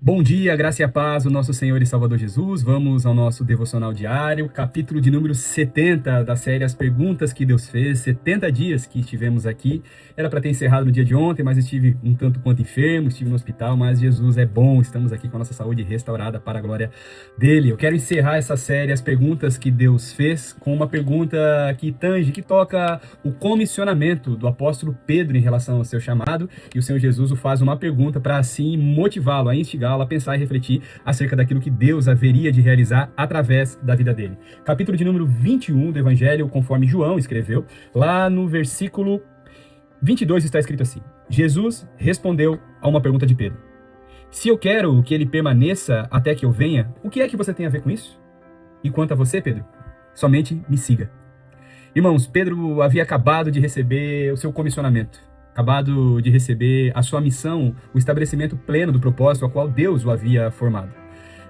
Bom dia, graça e a paz do nosso Senhor e Salvador Jesus. Vamos ao nosso devocional diário, capítulo de número 70 da série As Perguntas que Deus Fez. 70 dias que estivemos aqui. Era para ter encerrado no dia de ontem, mas estive um tanto quanto enfermo, estive no hospital, mas Jesus é bom. Estamos aqui com a nossa saúde restaurada para a glória dele. Eu quero encerrar essa série As Perguntas que Deus Fez com uma pergunta que tange, que toca o comissionamento do apóstolo Pedro em relação ao seu chamado, e o Senhor Jesus o faz uma pergunta para assim motivá-lo, a instigá-lo a pensar e refletir acerca daquilo que Deus haveria de realizar através da vida dele. Capítulo de número 21 do Evangelho, conforme João escreveu, lá no versículo 22 está escrito assim: Jesus respondeu a uma pergunta de Pedro: se eu quero que ele permaneça até que eu venha, o que é que você tem a ver com isso? E quanto a você, Pedro, somente me siga. Irmãos, Pedro havia acabado de receber o seu comissionamento, acabado de receber a sua missão, o estabelecimento pleno do propósito ao qual Deus o havia formado.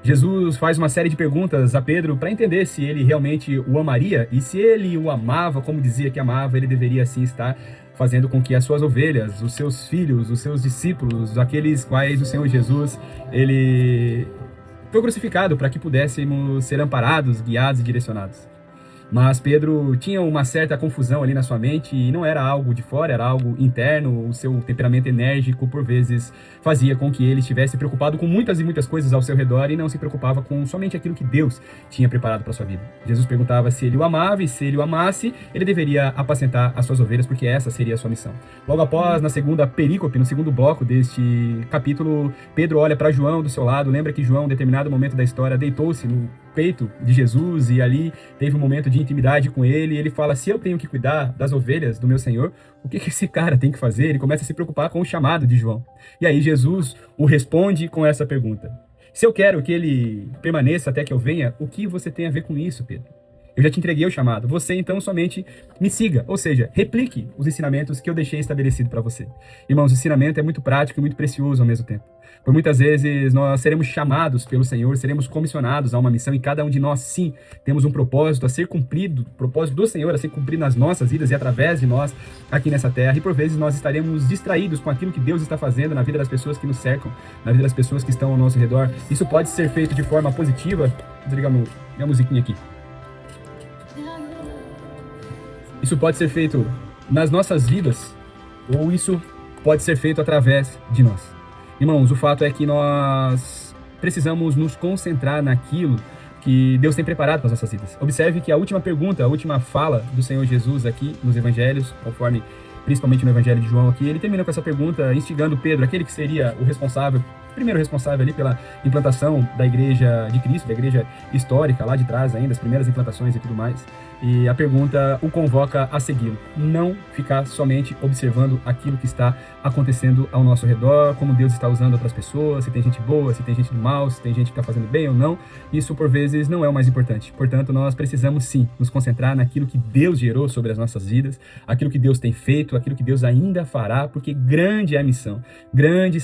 Jesus faz uma série de perguntas a Pedro para entender se ele realmente o amaria, e se ele o amava como dizia que amava, ele deveria assim estar fazendo com que as suas ovelhas, os seus filhos, os seus discípulos, aqueles quais o Senhor Jesus, ele foi crucificado para que pudéssemos ser amparados, guiados e direcionados. Mas Pedro tinha uma certa confusão ali na sua mente, e não era algo de fora, era algo interno. O seu temperamento enérgico, por vezes, fazia com que ele estivesse preocupado com muitas e muitas coisas ao seu redor e não se preocupava com somente aquilo que Deus tinha preparado para sua vida. Jesus perguntava se ele o amava, e se ele o amasse, ele deveria apacentar as suas ovelhas, porque essa seria a sua missão. Logo após, na segunda perícope, no segundo bloco deste capítulo, Pedro olha para João do seu lado, lembra que João, em determinado momento da história, deitou-se no peito de Jesus e ali teve um momento de intimidade com ele, e ele fala: se eu tenho que cuidar das ovelhas do meu Senhor, o que esse cara tem que fazer? Ele começa a se preocupar com o chamado de João. E aí Jesus o responde com essa pergunta: se eu quero que ele permaneça até que eu venha, o que você tem a ver com isso, Pedro? Eu já te entreguei o chamado, você então somente me siga, ou seja, replique os ensinamentos que eu deixei estabelecido para você. Irmãos, o ensinamento é muito prático e muito precioso ao mesmo tempo. Por muitas vezes nós seremos chamados pelo Senhor, seremos comissionados a uma missão, e cada um de nós sim temos um propósito a ser cumprido, o propósito do Senhor a ser cumprido nas nossas vidas e através de nós aqui nessa terra, e por vezes nós estaremos distraídos com aquilo que Deus está fazendo na vida das pessoas que nos cercam, na vida das pessoas que estão ao nosso redor. Isso pode ser feito de forma positiva. Vou desligar minha musiquinha aqui. Isso pode ser feito nas nossas vidas, ou isso pode ser feito através de nós. Irmãos, o fato é que nós precisamos nos concentrar naquilo que Deus tem preparado para as nossas vidas. Observe que a última pergunta, a última fala do Senhor Jesus aqui nos evangelhos, conforme principalmente no evangelho de João aqui, ele termina com essa pergunta, instigando Pedro, aquele que seria o responsável, primeiro responsável ali pela implantação da igreja de Cristo, da igreja histórica lá de trás ainda, as primeiras implantações e tudo mais. E a pergunta o convoca a segui-lo. Não ficar somente observando aquilo que está acontecendo ao nosso redor, como Deus está usando outras pessoas, se tem gente boa, se tem gente do mal, se tem gente que está fazendo bem ou não. Isso, por vezes, não é o mais importante. Portanto, nós precisamos, sim, nos concentrar naquilo que Deus gerou sobre as nossas vidas, aquilo que Deus tem feito, aquilo que Deus ainda fará, porque grande é a missão, grande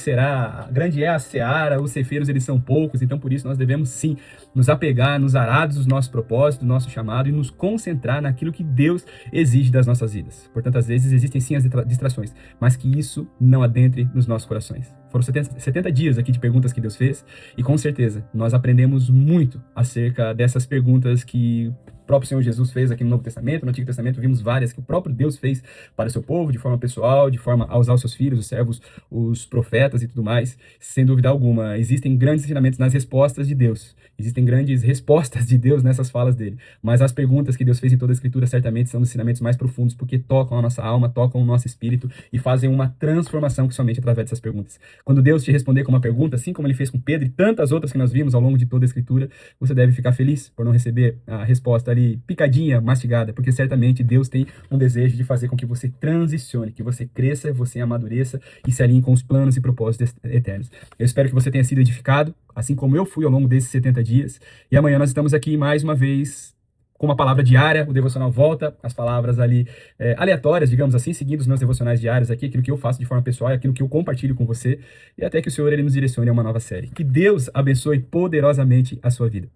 é a seara, os ceifeiros, eles são poucos. Então, por isso, nós devemos, sim, nos apegar nos arados dos nossos propósitos, do nosso chamado, e nos concentrar naquilo que Deus exige das nossas vidas. Portanto, às vezes existem sim as distrações, mas que isso não adentre nos nossos corações. Foram 70 dias aqui de perguntas que Deus fez, e com certeza nós aprendemos muito acerca dessas perguntas que o próprio Senhor Jesus fez aqui no Novo Testamento. No Antigo Testamento vimos várias que o próprio Deus fez para o seu povo, de forma pessoal, de forma a usar os seus filhos, os servos, os profetas e tudo mais. Sem dúvida alguma, existem grandes ensinamentos nas respostas de Deus. Existem grandes respostas de Deus nessas falas dele. Mas as perguntas que Deus fez em toda a Escritura certamente são os ensinamentos mais profundos, porque tocam a nossa alma, tocam o nosso espírito e fazem uma transformação que somente através dessas perguntas. Quando Deus te responder com uma pergunta, assim como ele fez com Pedro e tantas outras que nós vimos ao longo de toda a Escritura, você deve ficar feliz por não receber a resposta ali picadinha, mastigada, porque certamente Deus tem um desejo de fazer com que você transicione, que você cresça, você amadureça e se alinhe com os planos e propósitos eternos. Eu espero que você tenha sido edificado, assim como eu fui ao longo desses 70 dias, e amanhã nós estamos aqui mais uma vez com uma palavra diária. O devocional volta, as palavras ali aleatórias, digamos assim, seguindo os meus devocionais diários aqui, aquilo que eu faço de forma pessoal e aquilo que eu compartilho com você, e até que o Senhor ele nos direcione a uma nova série. Que Deus abençoe poderosamente a sua vida.